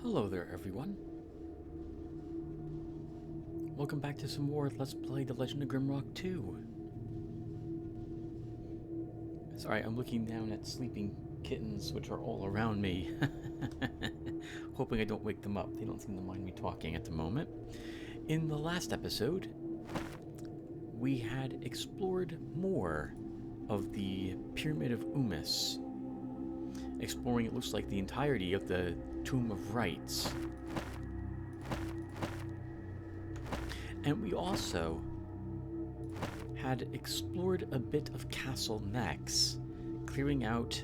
Hello there, everyone. Welcome back to some more Let's Play The Legend of Grimrock 2. Sorry, I'm looking down at sleeping kittens, which are all around me. Hoping I don't wake them up. They don't seem to mind me talking at the moment. In the last episode, we had explored more of the Pyramid of Umis. Exploring, it looks like, the entirety of the Tomb of Rites. And we also had explored a bit of Castle Nex, clearing out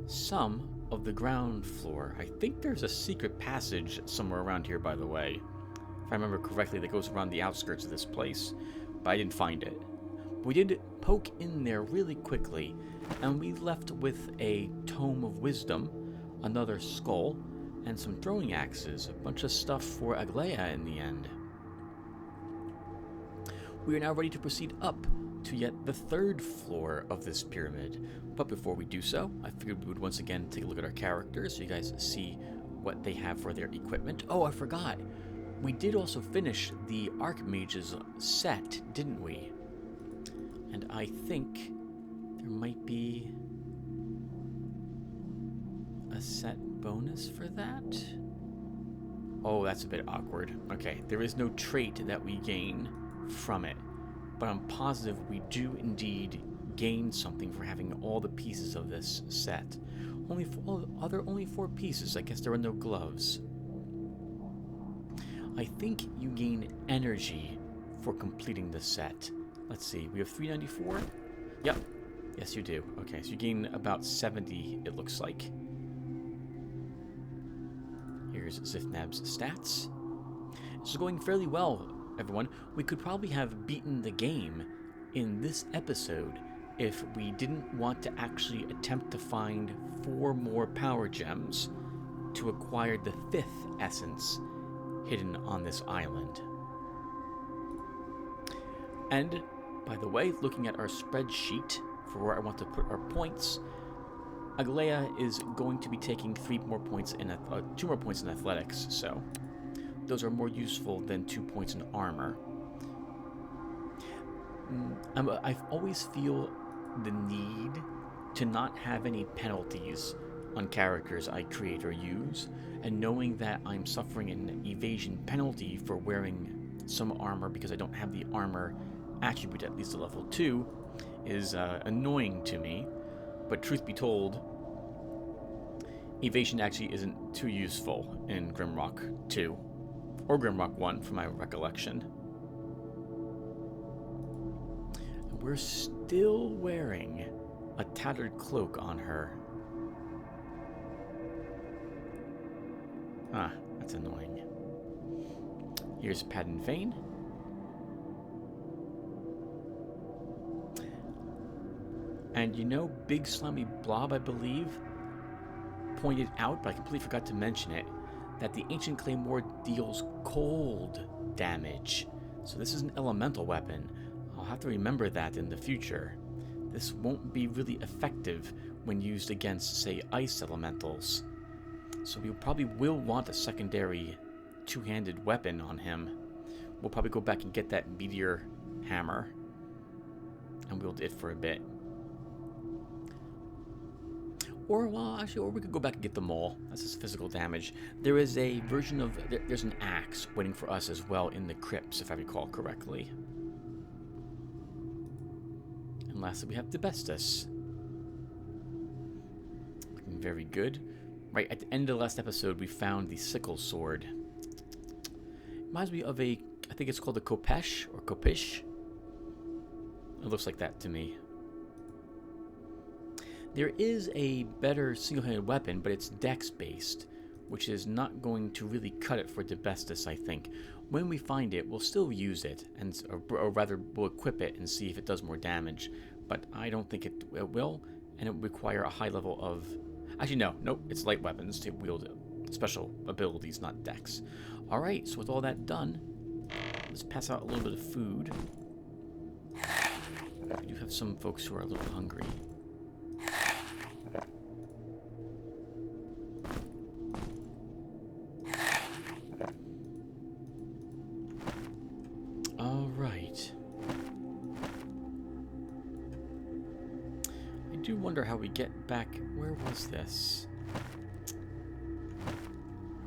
some of the ground floor. I think there's a secret passage somewhere around here, by the way. If I remember correctly, that goes around the outskirts of this place, but I didn't find it. We did poke in there really quickly, and we left with a Tome of Wisdom, another skull, and some throwing axes, a bunch of stuff for Aglaia in the end. We are now ready to proceed up to yet the third floor of this pyramid. But before we do so, I figured we would once again take a look at our characters so you guys see what they have for their equipment. Oh, I forgot. We did also finish the Archmage's set, didn't we? And I think there might be a set bonus for that. Oh, that's a bit awkward. Okay, there is no trait that we gain from it, but I'm positive we do indeed gain something for having all the pieces of this set. Only four pieces. I guess there are no gloves. I think you gain energy for completing the set. Let's see, we have 394? Yep. Yes, you do. Okay, so you gain about 70, it looks like. Here's Zifnab's stats. This is going fairly well, everyone. We could probably have beaten the game in this episode if we didn't want to actually attempt to find 4 more power gems to acquire the 5th essence hidden on this island. And, by the way, looking at our spreadsheet for where I want to put our points, Aglaia is going to be taking 2 more points in athletics, so those are more useful than 2 points in armor. I always feel the need to not have any penalties on characters I create or use, and knowing that I'm suffering an evasion penalty for wearing some armor because I don't have the armor attribute at least to level 2 is annoying to me. But truth be told, evasion actually isn't too useful in Grimrock 2 or Grimrock 1 from my recollection. And we're still wearing a tattered cloak on her. Ah, that's annoying. Here's Padden Fane. And you know, Big Slimy Blob, I believe, pointed out, but I completely forgot to mention it, that the Ancient Claymore deals cold damage. So this is an elemental weapon. I'll have to remember that in the future. This won't be really effective when used against, say, ice elementals. So we probably will want a secondary 2-handed weapon on him. We'll probably go back and get that meteor hammer and wield it for a bit. Or, well, actually, or we could go back and get the maul. That's just physical damage. There is a version of... There's an axe waiting for us as well in the crypts, if I recall correctly. And lastly, we have Devised. Looking very good. Right, at the end of the last episode, we found the sickle sword. Reminds me of a... I think it's called a Kopesh, or Kopish. It looks like that to me. There is a better single-handed weapon, but it's dex-based, which is not going to really cut it for Devised, I think. When we find it, we'll still use it, or rather, we'll equip it and see if it does more damage. But I don't think it will, and it will require a high level of... Actually, nope, it's light weapons to wield special abilities, not dex. Alright, so with all that done, let's pass out a little bit of food. We do have some folks who are a little hungry. wonder how we get back. Where was this?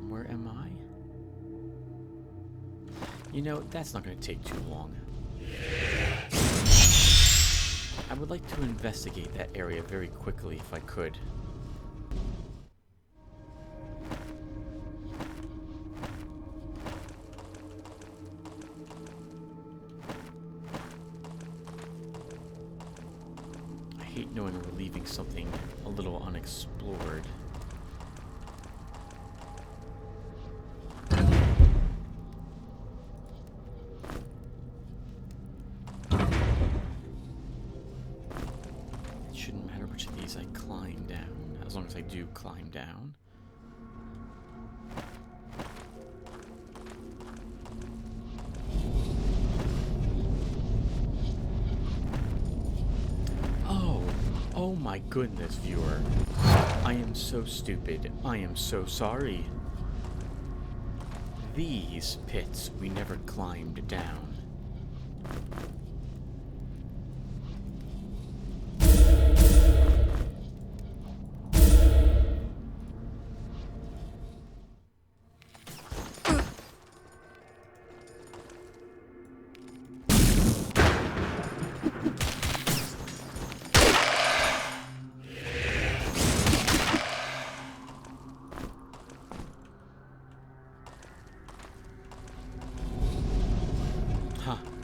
Where am I? You know, that's not going to take too long. I would like to investigate that area very quickly if I could. I hate knowing we're leaving something a little unexplored. I climb down, as long as I do climb down. Oh my goodness, viewer. I am so stupid. I am so sorry. These pits we never climbed down.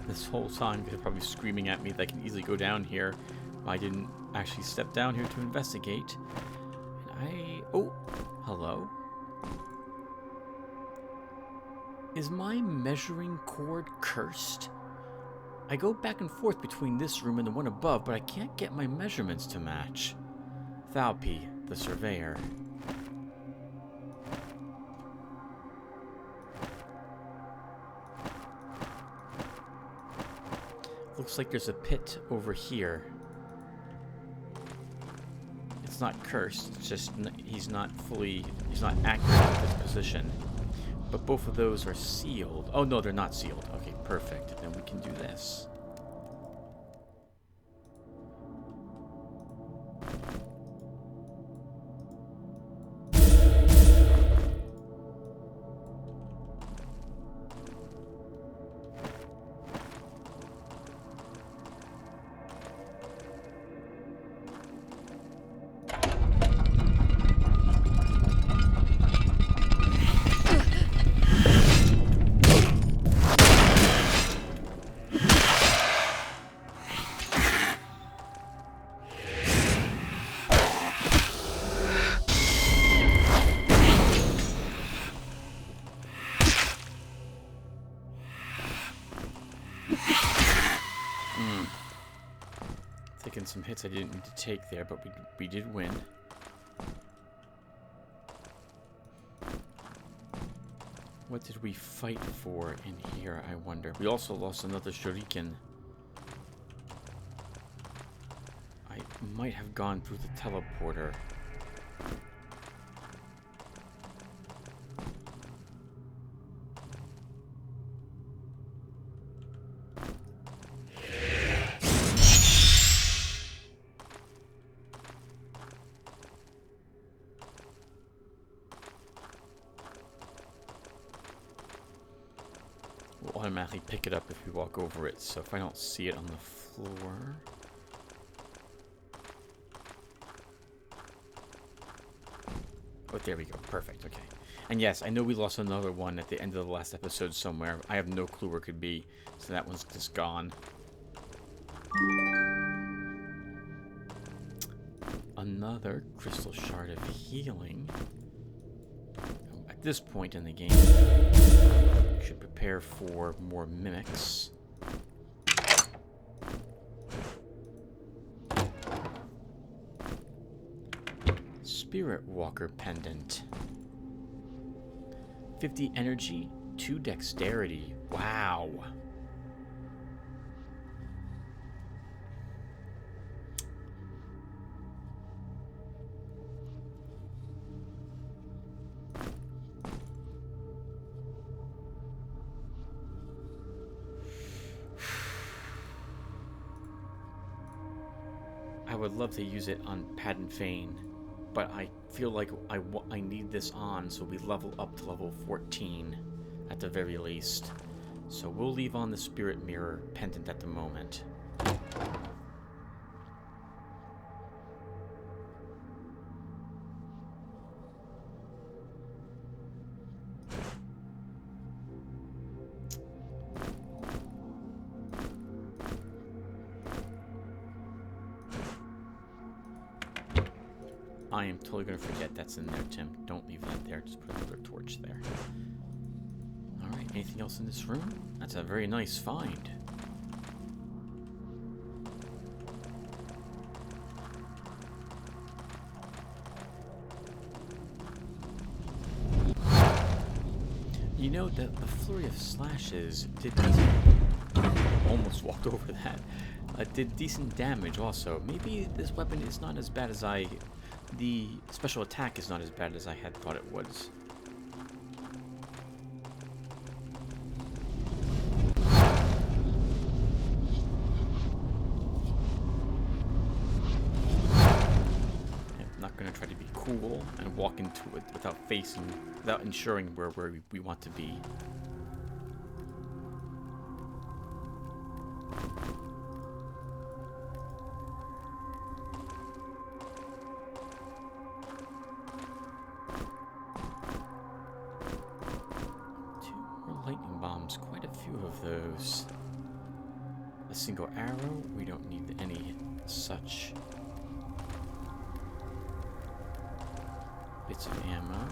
This whole time they're probably screaming at me that I can easily go down here. I didn't actually step down here to investigate. And oh, hello. Is my measuring cord cursed? I go back and forth between this room and the one above, but I can't get my measurements to match. Thalpi, the surveyor. Looks like there's a pit over here. It's not cursed, it's just he's not accurate with his position. But both of those are sealed. Oh no, they're not sealed. Okay, perfect. Then we can do this. Taking some hits I didn't need to take there, but we did win. What did we fight for in here, I wonder? We also lost another shuriken. I might have gone through the teleporter. We'll automatically pick it up if we walk over it, so if I don't see it on the floor... Oh, there we go. Perfect. Okay. And yes, I know we lost another one at the end of the last episode somewhere. I have no clue where it could be, so that one's just gone. Another crystal shard of healing. At this point in the game, we should prepare for more mimics. Spirit Walker Pendant. 50 energy, 2 dexterity. Wow. would love to use it on Padan Fane, but I feel like I need this on so we level up to level 14 at the very least. So we'll leave on the Spirit Mirror pendant at the moment. I am totally going to forget that's in there, Tim. Don't leave that there. Just put another torch there. Alright, anything else in this room? That's a very nice find. You know, the flurry of slashes did decent... Almost walked over that. Did decent damage also. Maybe this weapon is not as bad as the special attack is not as bad as I had thought it was. I'm not going to try to be cool and walk into it without ensuring where we want to be. Quite a few of those. A single arrow, we don't need any such bits of ammo.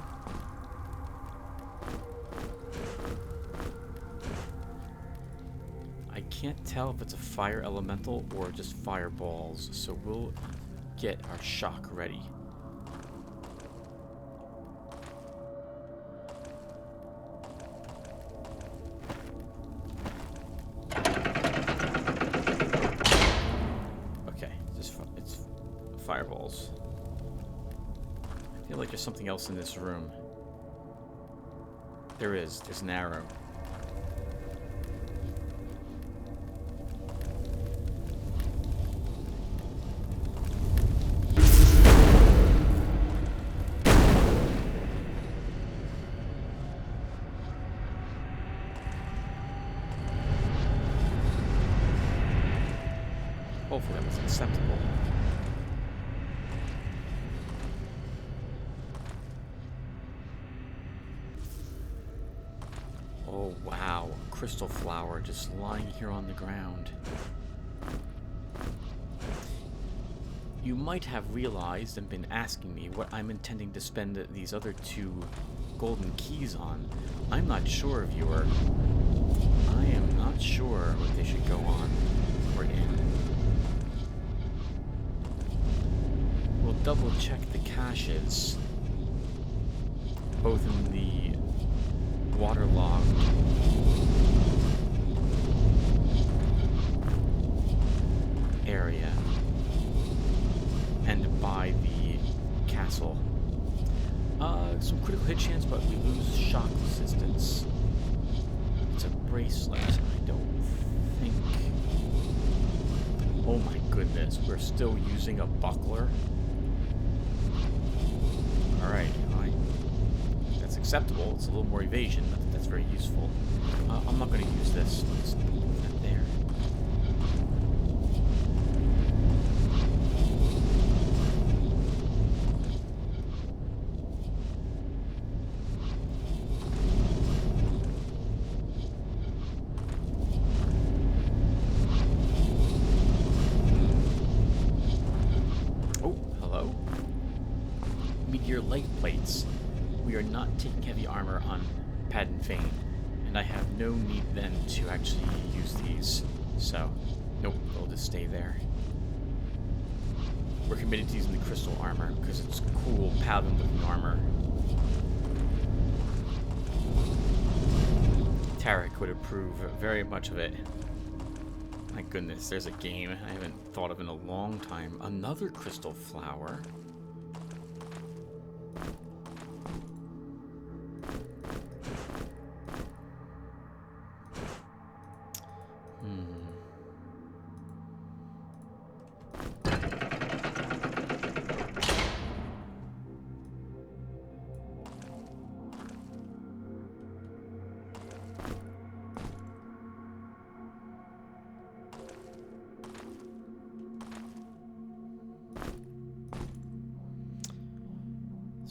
I can't tell if it's a fire elemental or just fireballs, so we'll get our shock ready. Fireballs. I feel like there's something else in this room. There is. There's an arrow. Hopefully that was acceptable. Oh wow, a crystal flower just lying here on the ground. You might have realized and been asking me what I'm intending to spend these other 2 golden keys on. I'm not sure, viewer. I am not sure what they should go on or in. We'll double check the caches, both in the waterlogged area and by the castle. Some critical hit chance, but we lose shock resistance. It's a bracelet. I don't think... Oh my goodness, we're still using a buckler? Alright, that's acceptable. It's a little more evasion. That's very useful. I'm not going to use this. Just put that there. Oh, hello. Meteor light plates. We are not taking heavy armor on Padan Fane, and I have no need then to actually use these. So, nope, they'll just stay there. We're committed to using the crystal armor because it's cool, paladin-looking armor. Tarek would approve very much of it. My goodness, there's a game I haven't thought of in a long time. Another crystal flower.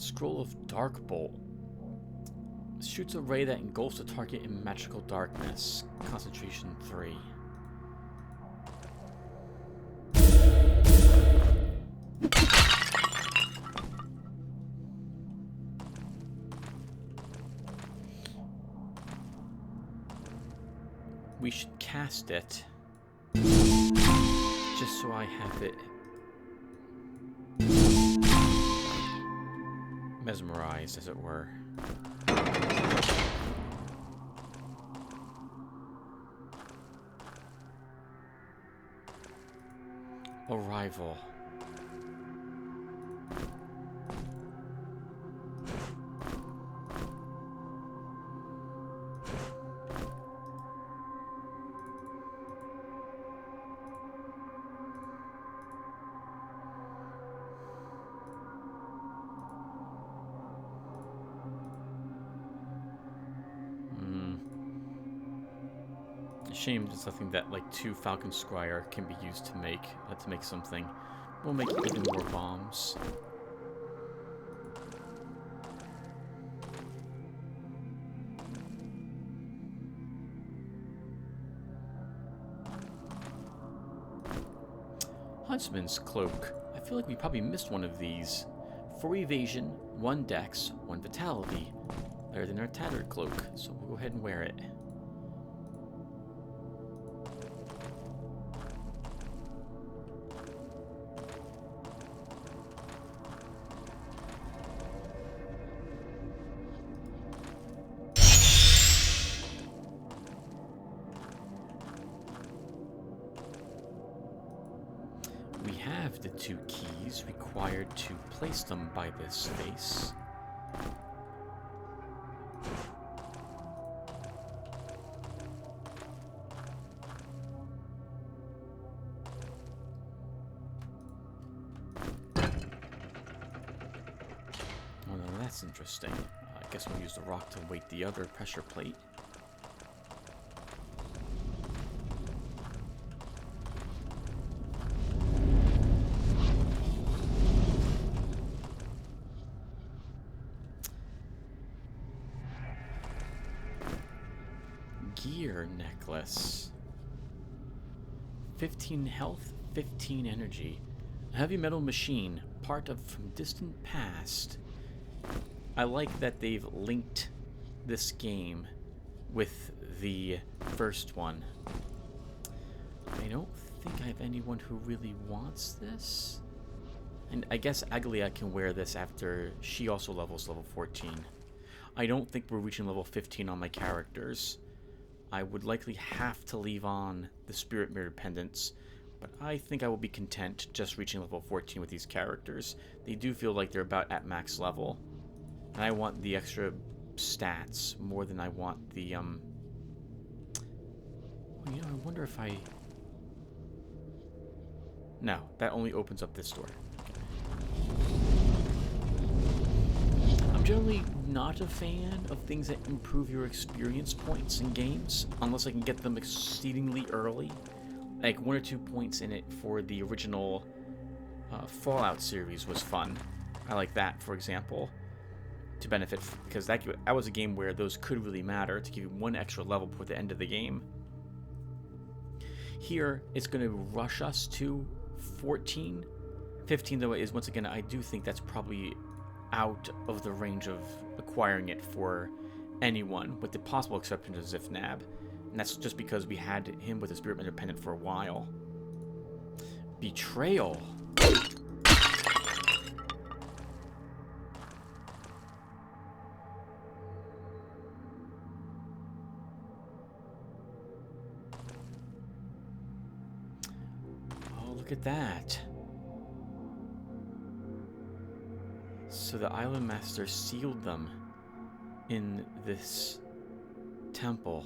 Scroll of Dark Bolt. Shoots a ray that engulfs the target in magical darkness. Concentration 3. We should cast it, just so I have it mesmerized, as it were. Arrival. Shame there's nothing that like 2 Falcon Scryer can be used to make something. We'll make even more bombs. Huntsman's Cloak. I feel like we probably missed one of these. 4 evasion, 1 dex, 1 vitality. Better than our tattered cloak, so we'll go ahead and wear it. We have the 2 keys required to place them by this space. Oh no, that's interesting. I guess we'll use the rock to weight the other pressure plate. Gear necklace. 15 health, 15 energy. A heavy metal machine, part of from distant past. I like that they've linked this game with the first one. I don't think I have anyone who really wants this. And I guess Agalia can wear this after she also levels level 14. I don't think we're reaching level 15 on my characters. I would likely have to leave on the Spirit Mirror pendants, but I think I will be content just reaching level 14 with these characters. They do feel like they're about at max level. And I want the extra stats more than I want the, well, you know, I wonder if I... No, that only opens up this door. I'm generally not a fan of things that improve your experience points in games, unless I can get them exceedingly early. Like 1 or 2 points in it for the original Fallout series was fun. I like that, for example, to benefit, because that was a game where those could really matter to give you 1 extra level before the end of the game. Here, it's going to rush us to 14. 15, though, is, once again, I do think that's probably out of the range of acquiring it for anyone, with the possible exception of Zifnab. And that's just because we had him with a Spirit Mirror pendant for a while. Betrayal. Oh, look at that. So the Island Master sealed them in this temple.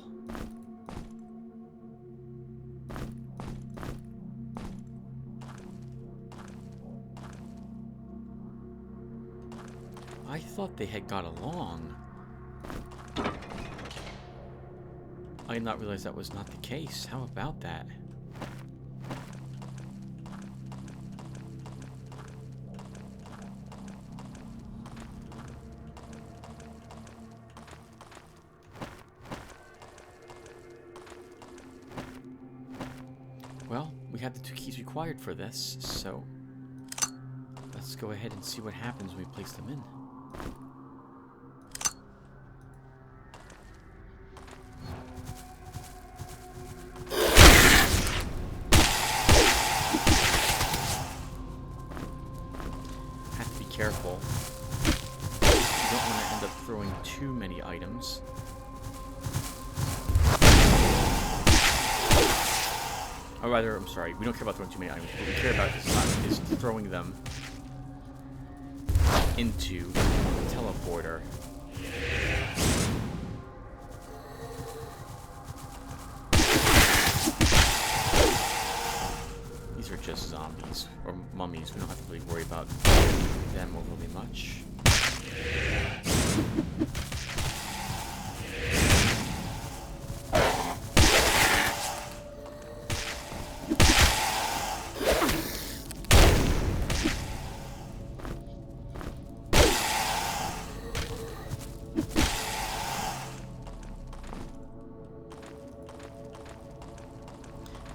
I thought they had got along. I did not realize that was not the case. How about that? have the 2 keys required for this, so let's go ahead and see what happens when we place them in. Have to be careful. You don't want to end up throwing too many items. Or rather, I'm sorry, we don't care about throwing too many items. What we care about is throwing them into the teleporter. These are just zombies, or mummies. We don't have to really worry about them overly much.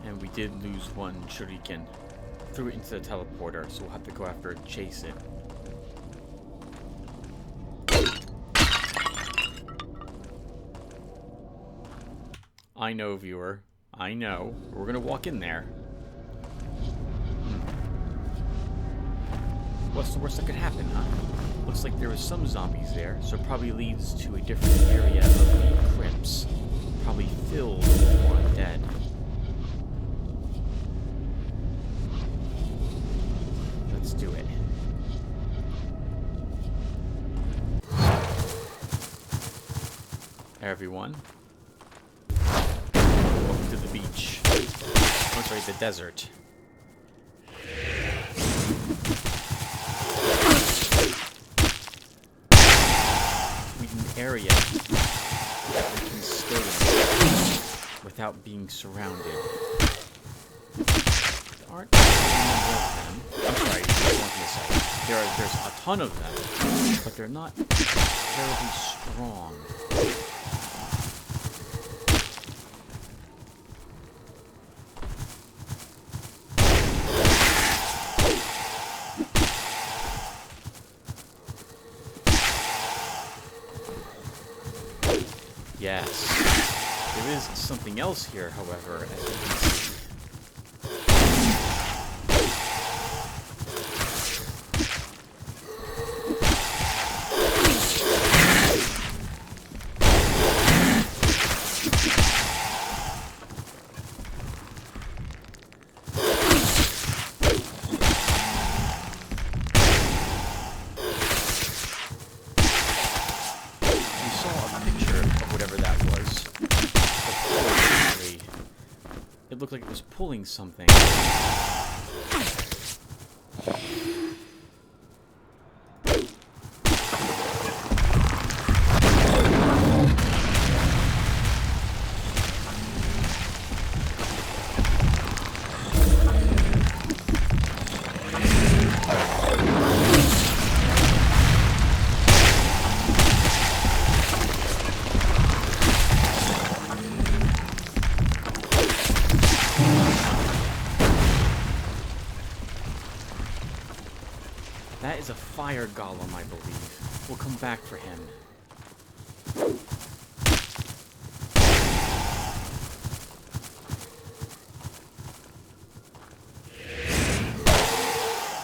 And we did lose one shuriken. Threw it into the teleporter, so we'll have to go after it and chase it. I know, viewer. I know. We're gonna walk in there. What's the worst that could happen, huh? Looks like there was some zombies there, so it probably leads to a different area of the crypts. Probably filled with more undead. Let's do it. Hey everyone. Welcome to the beach. Oh, sorry, the desert. We need an area that we can stay in without being surrounded. There aren't many of them. I'm sorry, I wanted to say. There's a ton of them, but they're not terribly strong. Yes. There is something else here, however, as you can see. Looked like it was pulling something. That is a fire golem, I believe. We'll come back for him.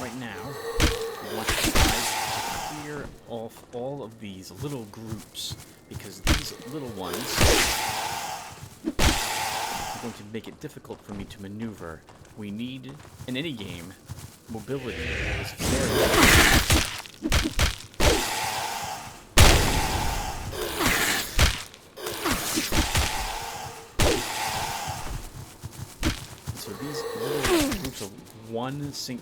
Right now, we want you guys to clear off all of these little groups, because these little ones are going to make it difficult for me to maneuver. We need, in any game, mobility is very so these little groups of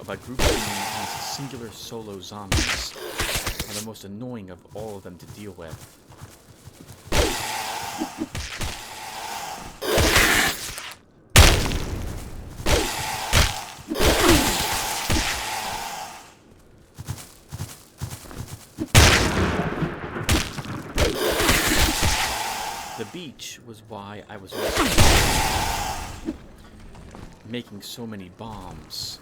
by groups of these singular solo zombies are the most annoying of all of them to deal with. The beach was why I was also... making so many bombs.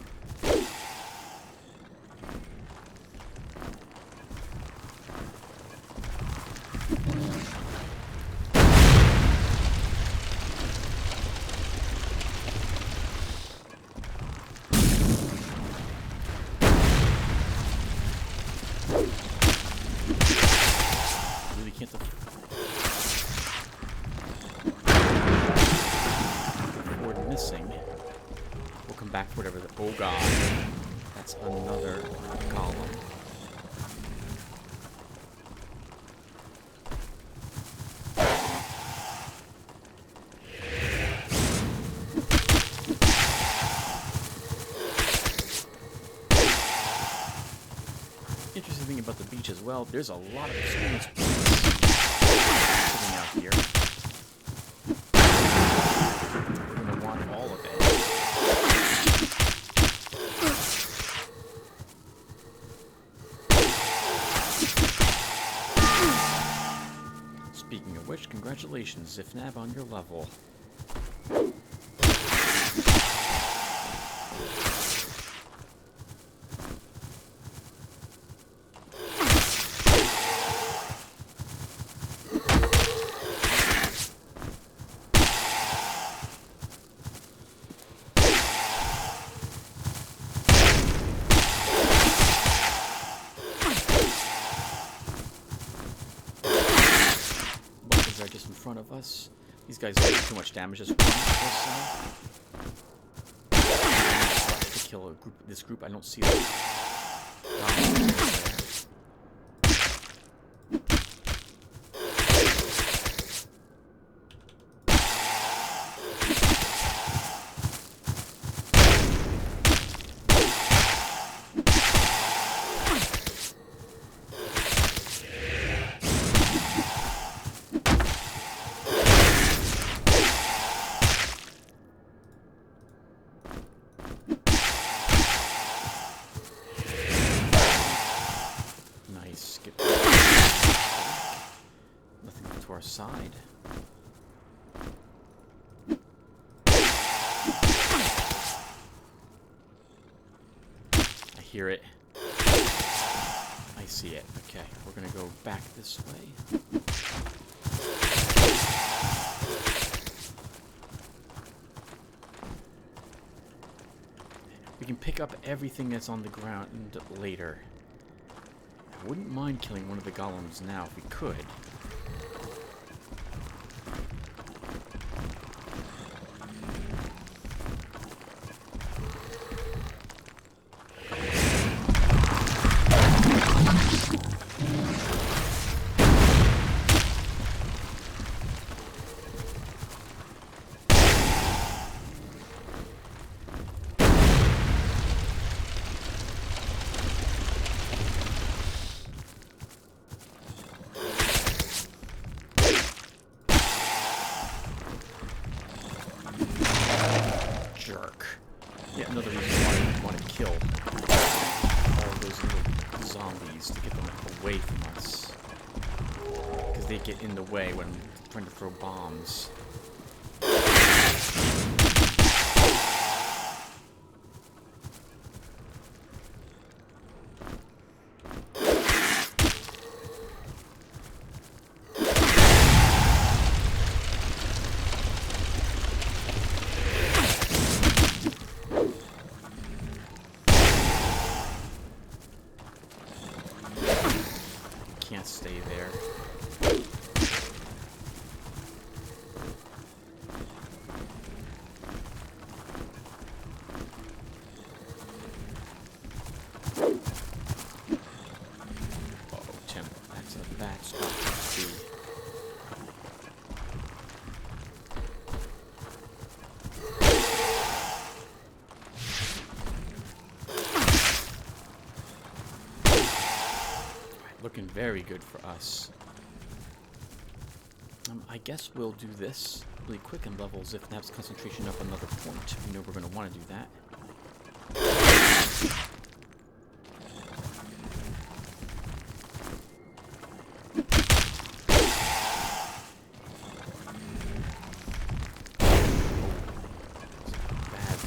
Oh god, that's another golem. Interesting thing about the beach as well, there's a lot of experience sitting out here. We're going to want all of it. Speaking of which, congratulations, Zifnab, on your level. Just in front of us. These guys don't do too much damage as well. To kill this group, I don't see them. Nothing to our side. I hear it. I see it. Okay, we're gonna go back this way. We can pick up everything that's on the ground later. I wouldn't mind killing one of the golems now if we could. Jerk. Yeah, another reason why I want to kill all those little zombies to get them away from us. Because they get in the way when trying to throw bombs. Can't stay there. Uh-oh, Tim, that's a bad spot to be. Looking very good for us. I guess we'll do this really quick and level Zifnab's concentration up another point. We know we're going to want to do that. Bad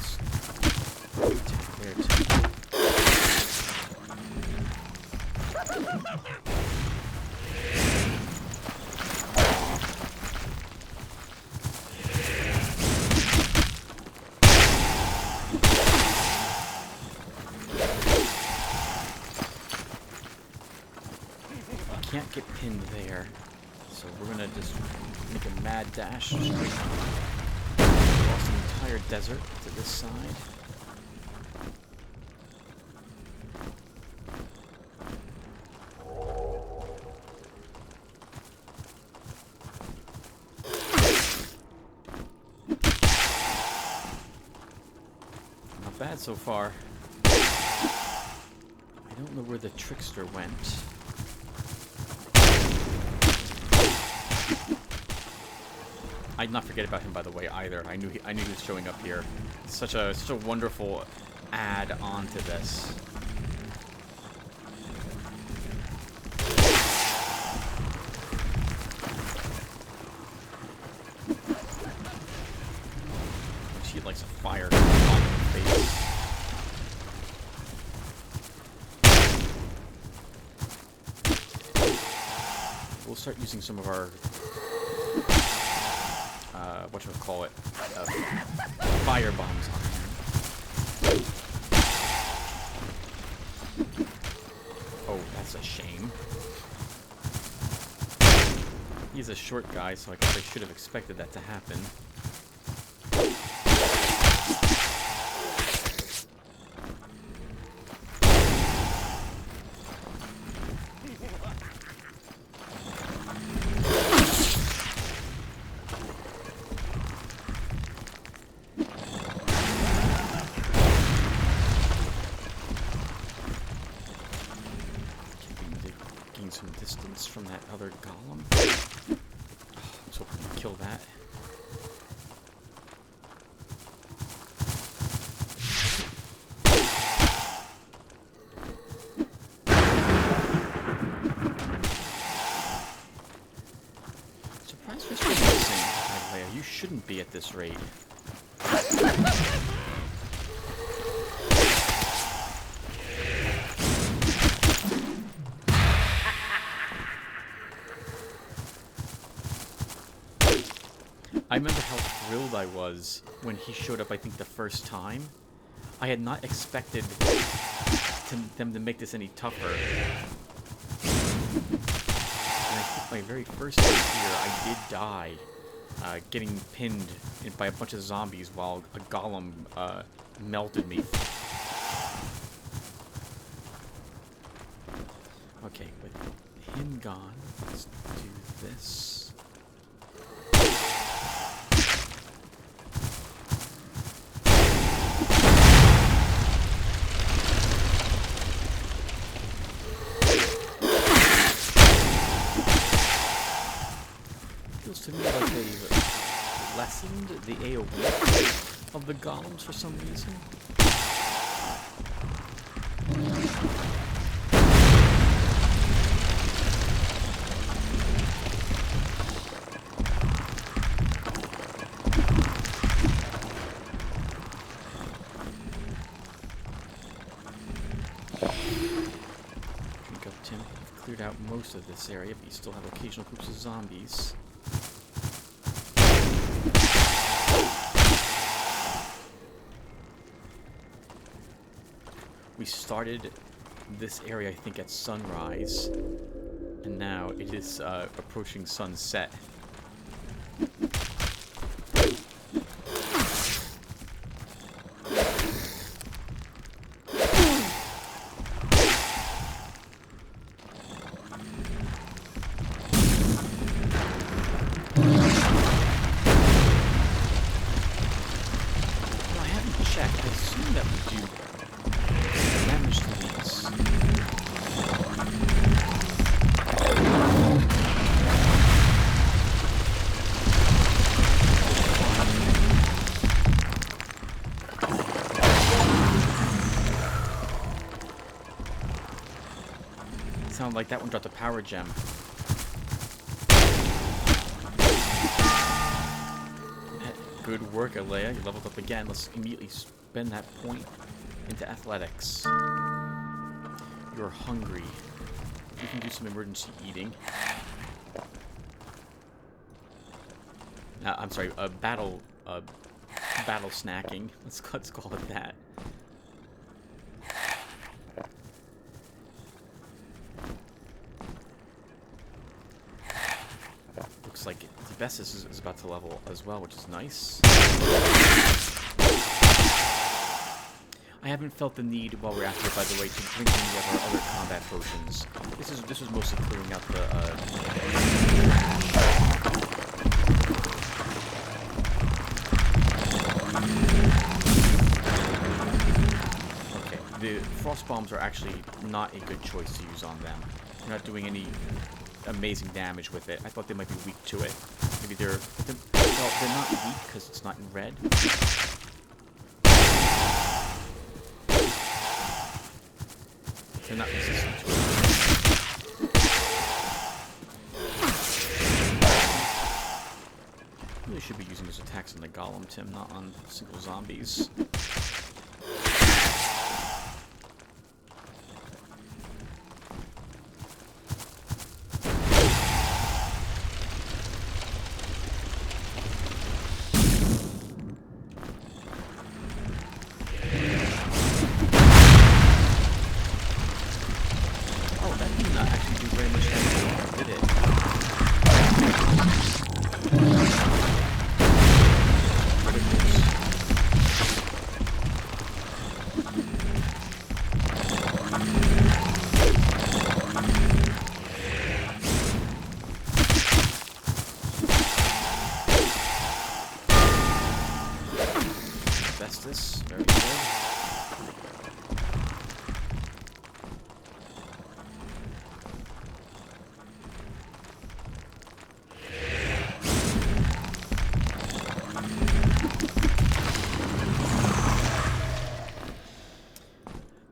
Can't get pinned there, so we're gonna just make a mad dash straight across the entire desert to this side. Not bad so far. I don't know where the trickster went. I did not forget about him, by the way, either. I knew he was showing up here. It's such a wonderful add on to this. She likes a fire on her face. We'll start using some of our whatchamacallit, fire bombs on him. Oh, that's a shame. He's a short guy, so I guess I should have expected that to happen. Some distance from that other golem. Oh, I was hoping to kill that. Surprise mystery missing, Leia. You shouldn't be at this rate. I remember how thrilled I was when he showed up, I think, the first time. I had not expected them to make this any tougher. And I think my very first time here, I did die, getting pinned by a bunch of zombies while a golem melted me. Okay, with him gone, let's do this. To me like they've lessened the AoE of the golems for some reason. Drink up, Tim. I've cleared out most of this area, but you still have occasional groups of zombies. We started this area, I think, at sunrise, and now it is approaching sunset. Well, I haven't checked. I assume that we do damage to these. Sound like that one dropped a power gem. Good work, Alea. You leveled up again. Let's immediately spend that point into athletics. You're hungry. We can do some emergency eating. I'm sorry, battle snacking. Let's call it that. Looks like Devised is about to level as well, which is nice. I haven't felt the need while we're after, by the way, to drink any of our other combat potions. This was mostly clearing out the Okay, the frost bombs are actually not a good choice to use on them. They're not doing any amazing damage with it. I thought they might be weak to it. Maybe they're not weak because it's not in red. They're not resistant to it. Really should be using those attacks on the golem, Tim, not on single zombies. Very good.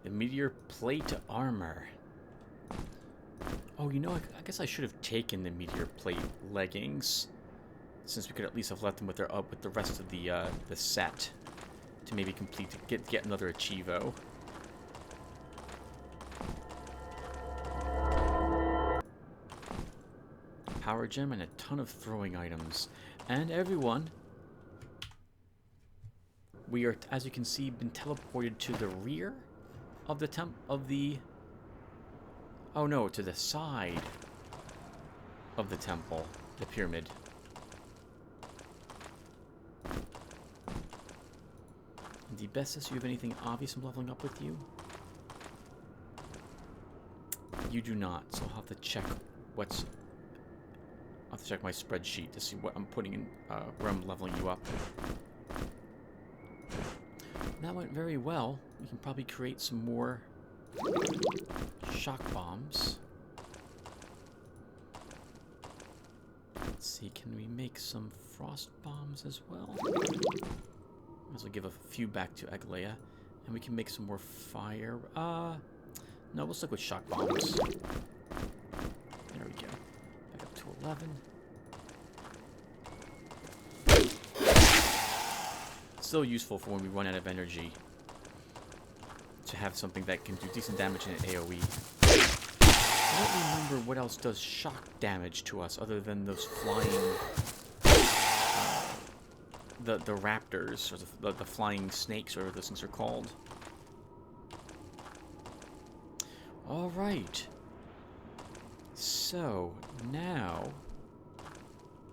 The meteor plate armor. Oh, you know, I guess I should have taken the meteor plate leggings, since we could at least have left them with the rest of the set. To maybe get another Achievo. Power gem and a ton of throwing items. And everyone, we are, as you can see, been teleported to the rear of the oh no, to the side of the temple, the pyramid. Devised, you have anything obvious I'm leveling up with you? You do not, so I'll have to check I'll have to check my spreadsheet to see what I'm putting in, where I'm leveling you up. That went very well. We can probably create some more shock bombs. Let's see, can we make some frost bombs as well? Might as well give a few back to Aglaya. And we can make some more fire. No, we'll stick with shock bombs. There we go. Back up to 11. Still useful for when we run out of energy. To have something that can do decent damage in an AoE. I don't remember what else does shock damage to us other than those flying... The raptors, or the flying snakes, or whatever those things are called. Alright. So, now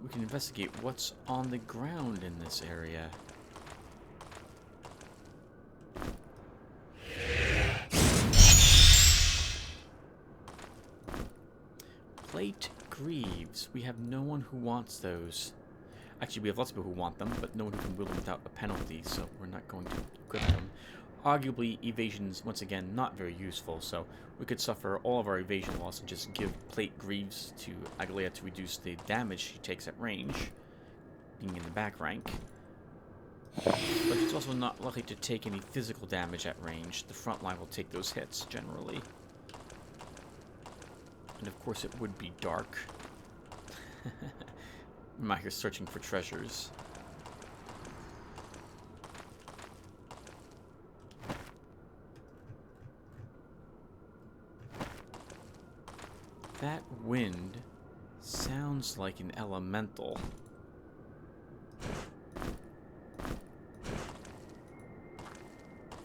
we can investigate what's on the ground in this area. Plate greaves. We have no one who wants those. Actually, we have lots of people who want them, but no one who can wield them without a penalty, so we're not going to equip them. Arguably, evasion's, once again, not very useful, so we could suffer all of our evasion loss and just give plate greaves to Aglaya to reduce the damage she takes at range, being in the back rank. But she's also not likely to take any physical damage at range. The front line will take those hits, generally. And of course, it would be dark. I'm out here searching for treasures. That wind sounds like an elemental.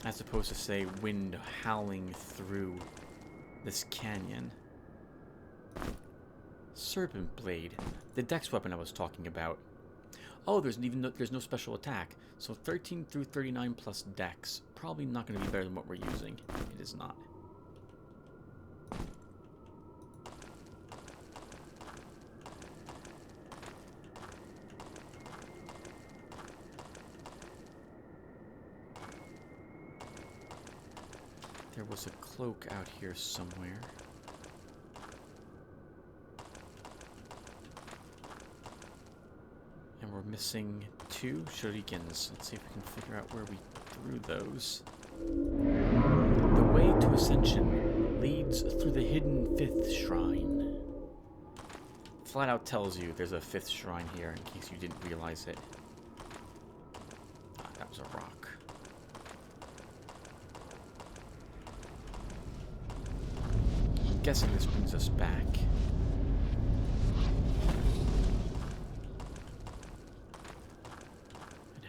As opposed to, say, wind howling through this canyon. Serpent blade, the dex weapon I was talking about. Oh, there's no special attack. So 13 through 39 plus dex. Probably not going to be better than what we're using. It is not. There was a cloak out here somewhere. And we're missing 2 shurikens. Let's see if we can figure out where we threw those. The way to ascension leads through the hidden 5th shrine. Flat out tells you there's a 5th shrine here in case you didn't realize it. Ah, that was a rock. I'm guessing this brings us back.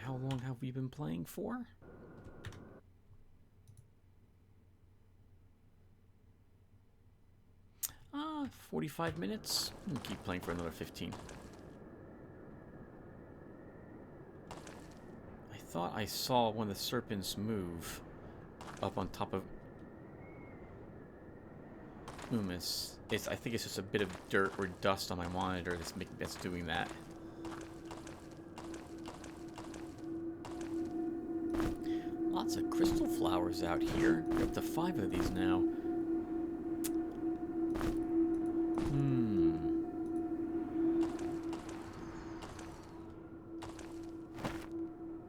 How long have we been playing for? 45 minutes. We'll keep playing for another 15. I thought I saw one of the serpents move up on top of Umis. I think it's just a bit of dirt or dust on my monitor that's doing that. Lots of crystal flowers out here. We're up to 5 of these now.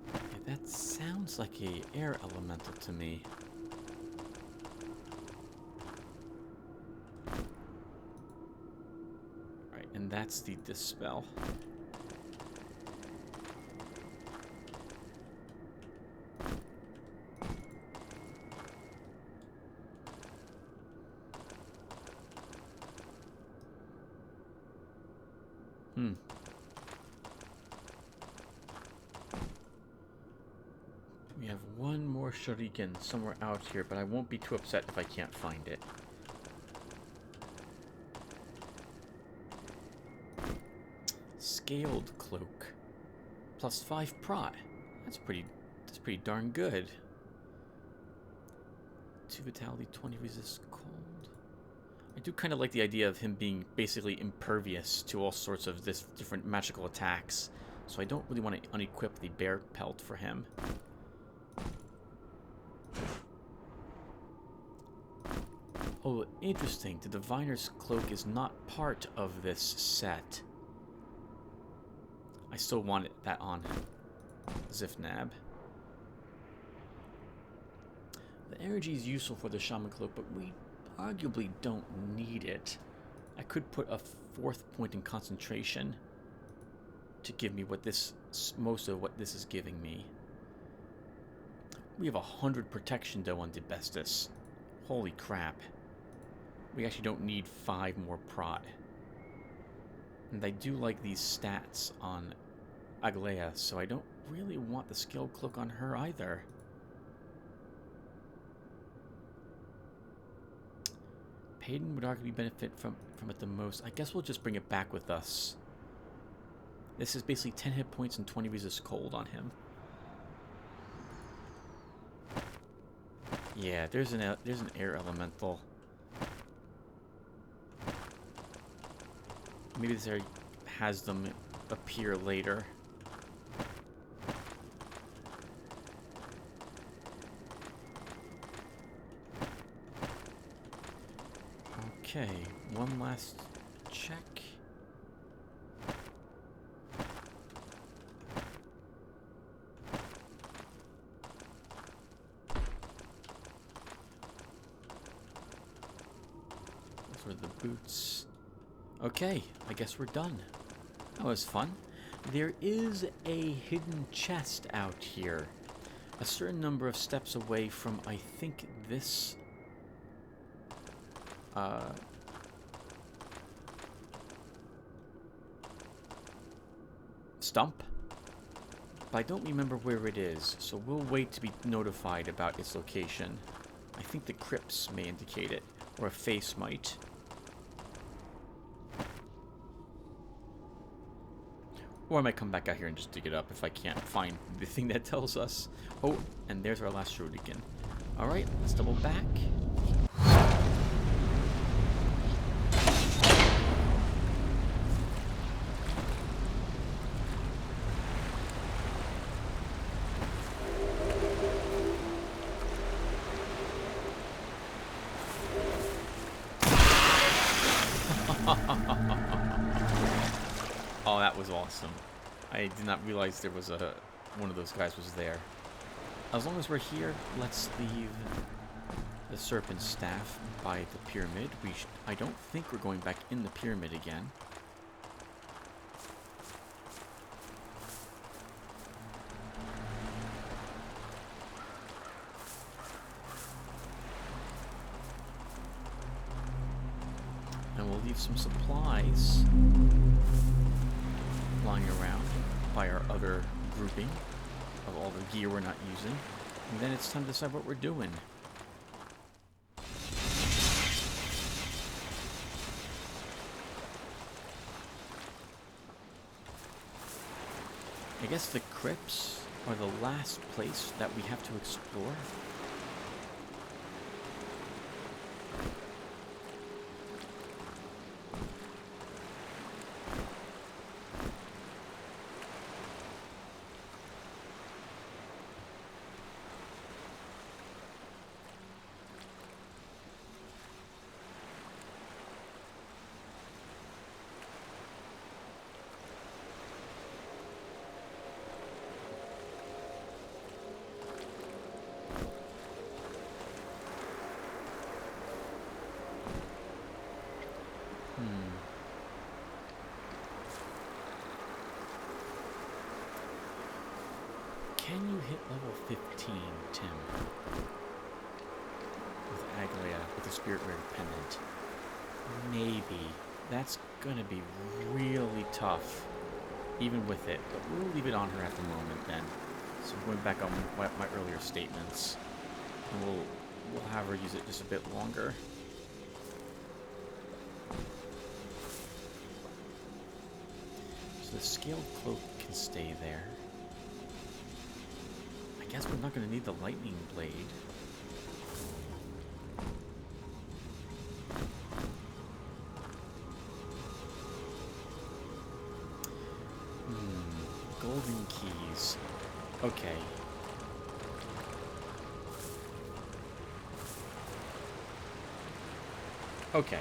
Yeah, that sounds like a air elemental to me. Right, and that's the dispel. We have one more shuriken somewhere out here, but I won't be too upset if I can't find it. Scaled cloak. Plus 5 prot. That's pretty darn good. 2 vitality, 20 resist cold. I do kind of like the idea of him being basically impervious to all sorts of different magical attacks. So I don't really want to unequip the bear pelt for him. Oh, interesting. The Diviner's Cloak is not part of this set. I still want that on Zifnab. The energy is useful for the Shaman Cloak, but we arguably don't need it. I could put a 4th point in concentration to give me most of what this is giving me. We have 100 protection though on Debestus. Holy crap. We actually don't need 5 more prot. And I do like these stats on Aglaya, so I don't really want the skill cloak on her either. Payton would arguably benefit from it the most. I guess we'll just bring it back with us. This is basically 10 hit points and 20 resist cold on him. Yeah, there's an air elemental. Maybe this area has them appear later. Okay, one last check. Those were the boots. Okay, I guess we're done. That was fun. There is a hidden chest out here. A certain number of steps away from, I think, this stump. But I don't remember where it is, so we'll wait to be notified about its location. I think the crypts may indicate it, or a face might. Or I might come back out here and just dig it up if I can't find the thing that tells us. Oh, and there's our last shuriken. Alright, let's double back. Oh, that was awesome. I did not realize there was one of those guys was there. As long as we're here, let's leave the serpent staff by the pyramid. I don't think we're going back in the pyramid again. And we'll leave some supplies lying around by our other grouping of all the gear we're not using. And then it's time to decide what we're doing. I guess the crypts are the last place that we have to explore. Can you hit level 15, Tim? With Aglaia, with the Spirit Rare Pendant? Maybe. That's gonna be really tough, even with it. But we'll leave it on her at the moment then. So going back on my earlier statements, and we'll have her use it just a bit longer. So the scaled cloak can stay there. I guess we're not going to need the lightning blade. Golden keys. Okay. Okay.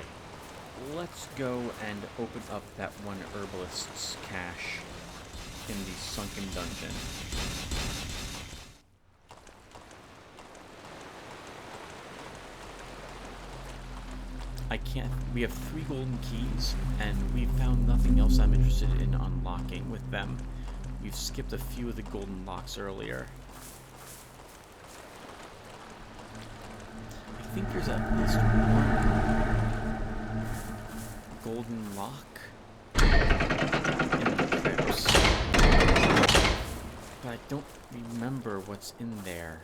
Let's go and open up that one herbalist's cache in the sunken dungeon. We have 3 golden keys, and we've found nothing else I'm interested in unlocking with them. We've skipped a few of the golden locks earlier. I think there's at least one golden lock in the crypts, but I don't remember what's in there.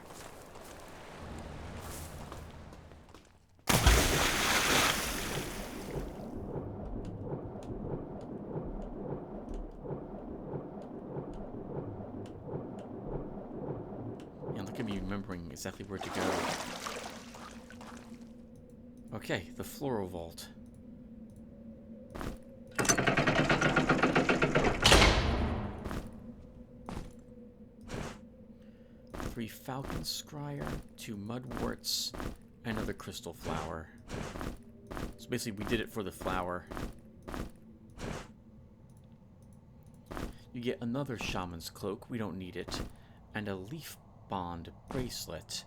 Exactly where to go. Okay, the floral vault. Three falcon scryer, 2 mudworts, and another crystal flower. So basically we did it for the flower. You get another shaman's cloak, we don't need it, and a leaf bond bracelet.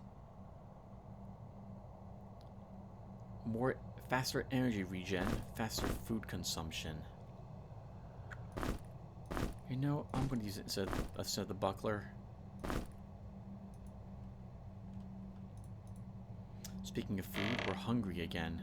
Faster energy regen, faster food consumption. You know, I'm going to use it instead of the buckler. Speaking of food, we're hungry again.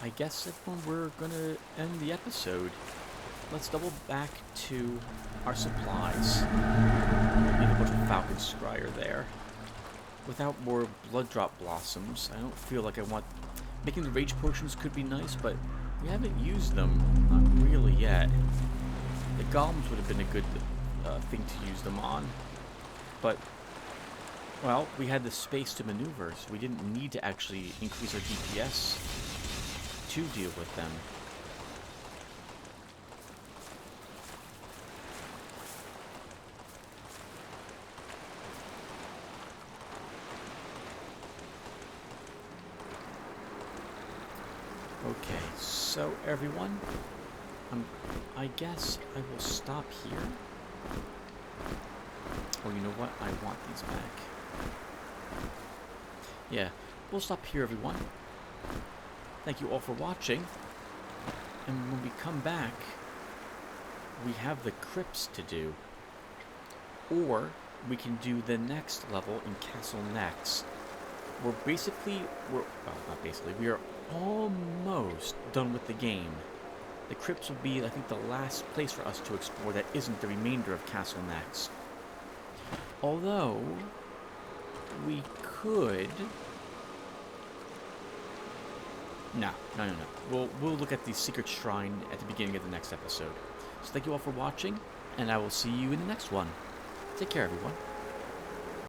I guess everyone, we're gonna end the episode. Let's double back to our supplies. Leave a bunch of falcon scryer there. Without more blood drop blossoms, I don't feel like I want... Making the rage potions could be nice, but we haven't used them. Not really yet. The golems would have been a good thing to use them on. But, well, we had the space to maneuver, so we didn't need to actually increase our DPS to deal with them. Okay, so everyone, I guess I will stop here. Oh, you know what? I want these back. Yeah, we'll stop here, everyone. Thank you all for watching. And when we come back, we have the crypts to do. Or we can do the next level in Castle Nex. Well, not basically, we are almost done with the game. The crypts will be, I think, the last place for us to explore that isn't the remainder of Castle Nex. Although, we could... No. We'll look at the secret shrine at the beginning of the next episode. So thank you all for watching, and I will see you in the next one. Take care, everyone.